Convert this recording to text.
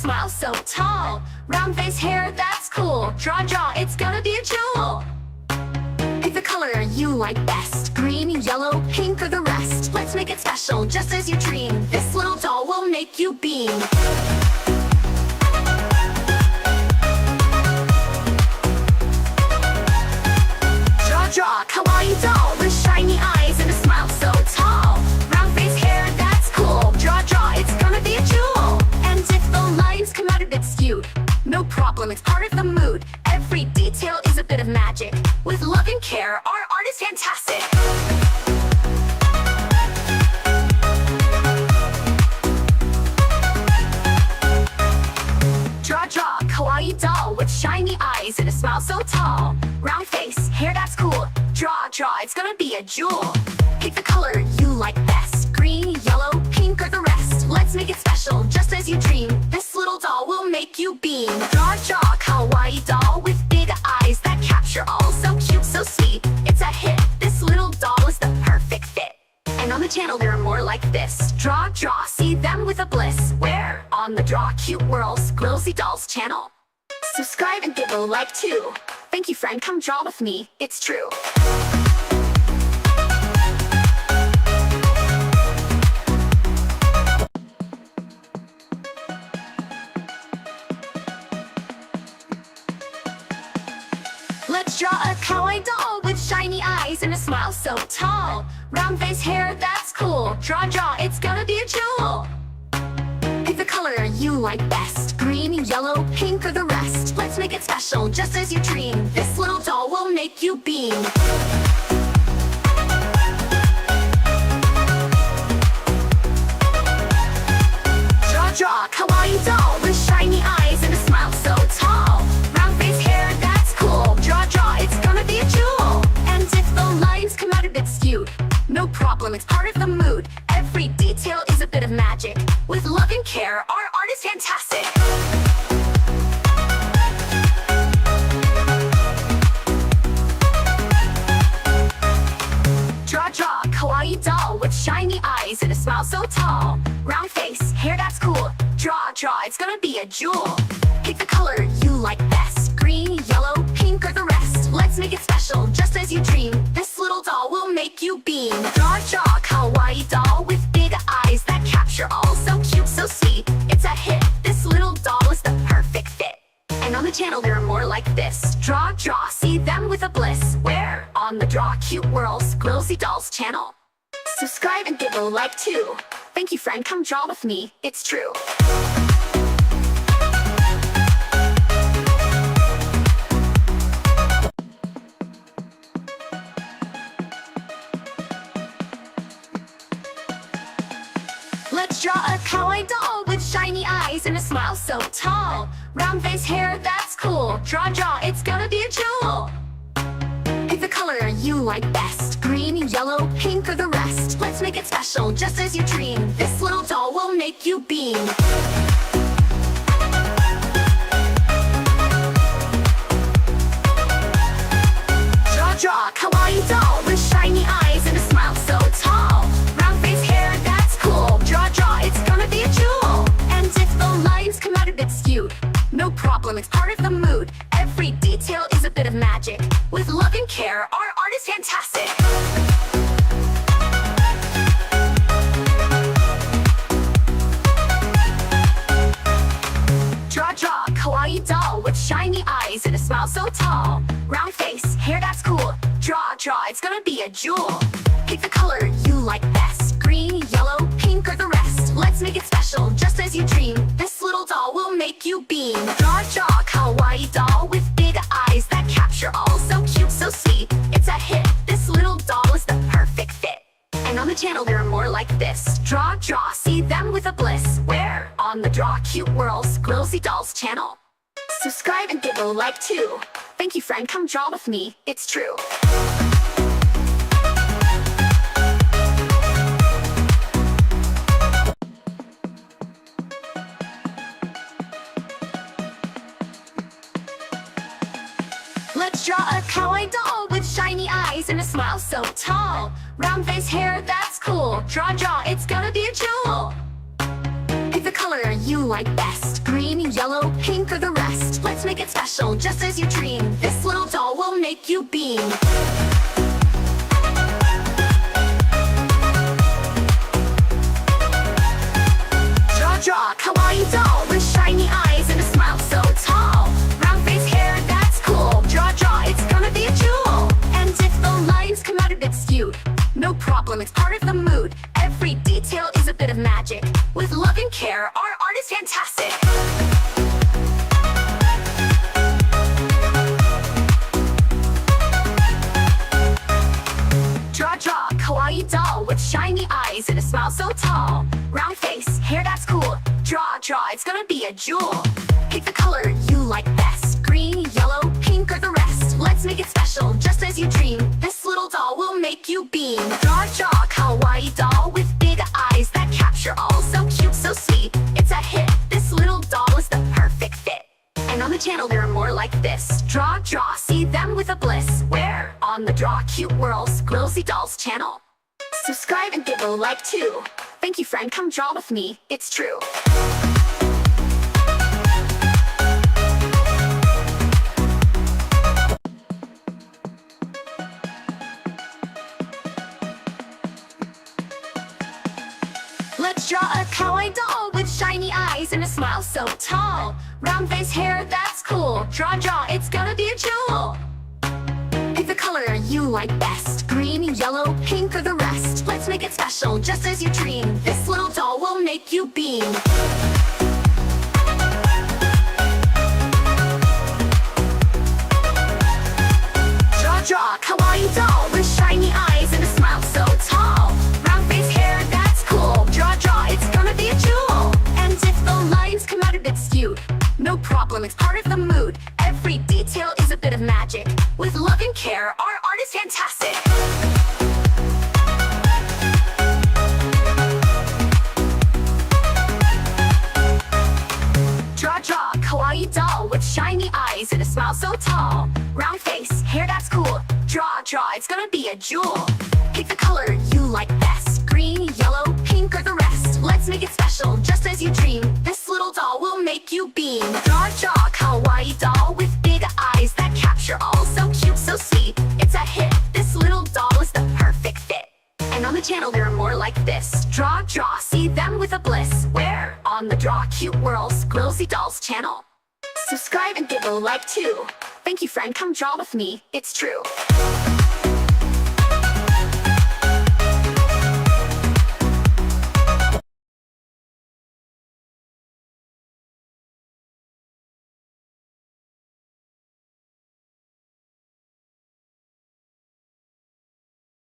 smile so tall. Round face, hair, that's cool. Draw jaw, it's gonna be a jewel. Pick the color you like best. Green, yellow, pink, or the rest. Let's make it special, just as you dream. This little doll will make you beam. Draw a kawaii doll with shiny eyes and a smile so tall. Round face, hair, that's cool. Draw, it's gonna be a jewel. And if the lines come out a bit skewed, no problem, it's part of the mood. Every detail is a bit of magic. With love and care, our art is fantastic. Draw a kawaii doll with shiny eyes and a smile so tall. Round face, hair, that's cool. Draw, it's gonna be a jewel. Pick the color you like best. Green, yellow, pink, or the rest. Let's make it special, just as you dream. This little doll will make you beam. Draw a kawaii doll with big eyes that capture all. So cute, so sweet, it's a hit. This little doll is the perfect fit. And on the channel there are more like this. Draw, see them with a bliss. Where? On the Draw Cute World's KAWAII Dolls channel. Subscribe and give a like too. Thank you, friend, come draw with me, it's true. Let's draw a kawaii doll with shiny eyes and a smile so tall. Round face, hair, that's cool. Draw, it's gonna be a jewel. Pick the color you like best. Green, yellow, pink, or the rest. Let's make it special, just as you dream. This little doll will make you beam. Draw a kawaii doll with shiny eyes and a smile so tall. Round face, hair, that's cool. Draw, it's gonna be a jewel. And if the lines come out a bit skewed, no problem, it's part of the mood. Every detail is a bit of magic. With love and care, our art is fantastic. Draw a kawaii doll with shiny eyes and a smile so tall. Round face, hair, that's cool. Draw, it's gonna be a jewel. Pick the color you like best. Green, yellow, pink, or the rest. Let's make it special, just as you dream. This little doll will make you beam. Draw a kawaii doll with big eyes that capture all. So cute, so sweet, it's a hit. This little doll is the perfect fit. And on the channel there are more like this. Draw, see them with a bliss. Where? On the Draw Cute World's KAWAII Dolls channel. Subscribe and give a like too. Thank you, friend, come draw with me, it's true. Let's draw a kawaii doll with shiny eyes and a smile so tall. Round face, hair, that's cool. Draw, it's gonna be a jewel. Pick the color you like best. Green, yellow, pink, or the rest. Let's make it special, just as you dream. This little doll will make you beam. Draw a kawaii doll with shiny eyes and a smile so tall. Round face, hair, that's cool. Draw, it's gonna be a jewel. And if the lines come out a bit skewed, no problem, it's part of the mood. Every detail is a bit of magic. With love and care, our art is fantastic. Draw a kawaii doll with shiny eyes and a smile so tall. Round face, hair, that's cool. Draw, it's gonna be a jewel. Pick the color you like best. Green, yellow, pink, or the rest. Let's make it special, just as you dream. This little doll will make you beam. Draw a kawaii doll with big eyes that capture all. So cute, so sweet, it's a hit. This little doll is the perfect fit. And on the channel there are more like this. Draw, see them with a bliss. Where? On the Draw Cute World's KAWAII Dolls channel. Subscribe and give a like too. Thank you, friend, come draw with me, it's true. Let's draw a kawaii doll with shiny eyes and a smile so tall. Round face, hair, that's cool. Draw, it's gonna be a jewel. Pick the color you like best. green, yellow, pink, or the rest. Let's make it special, just as you dream. This little doll will make you beam. Draw, kawaii doll with shiny eyes and a smile so tall. Round face, hair, that's cool. Draw, it's gonna be a jewel. And if the lines come out a bit skewed, no problem, it's part of the mood. Every detail is a bit of magic. With love and care, our art is fantastic. Draw, kawaii doll with shiny eyes and a smile so tall. Round face, hair, that's cool. Draw, it's gonna be a jewel. Pick the color you like best. Green, yellow, pink, or the rest. Let's make it special, just as you dream. This little doll will make you beam. Draw, kawaii doll with big eyes that capture all. So cute, so sweet, it's a hit. This little doll is the perfect fit. And on the channel there are more like this. Draw, see them with a bliss. Where? On the Draw Cute World's KAWAII Dolls channel. Subscribe and give a like too. Thank you, friend, come draw with me, it's true. Let's draw a kawaii doll with shiny eyes and a smile so tall. Round face, hair, that's cool. Draw, it's gonna be a jewel. Pick the color you like best. Green, yellow, pink, or the rest. Let's make it special, just as you dream. This little doll will make you beam. Draw, kawaii doll with shiny eyes and a smile so tall. Round face, hair, that's cool. Draw, it's gonna be a jewel. And if the lines come out a bit skewed, no problem, it's part of the mood. Every detail is a bit of magic. With love and care, our art is fantastic. Draw, kawaii doll with shiny eyes and a smile so tall. Round face, hair, that's cool. Draw, it's gonna be a jewel. Pick the color you like best. Green, yellow, pink, or the rest. Let's make it special, just as you dream. This little doll will make you beam. Draw, kawaii doll with big eyes that capture all. So cute, so sweet, it's a hit. This little doll is the perfect fit. And on the channel there are more like this. Draw, see them with a bliss. Where? On the Draw Cute World's KAWAII Dolls channel. Subscribe and give a like too. Thank you, friend, come draw with me, it's true.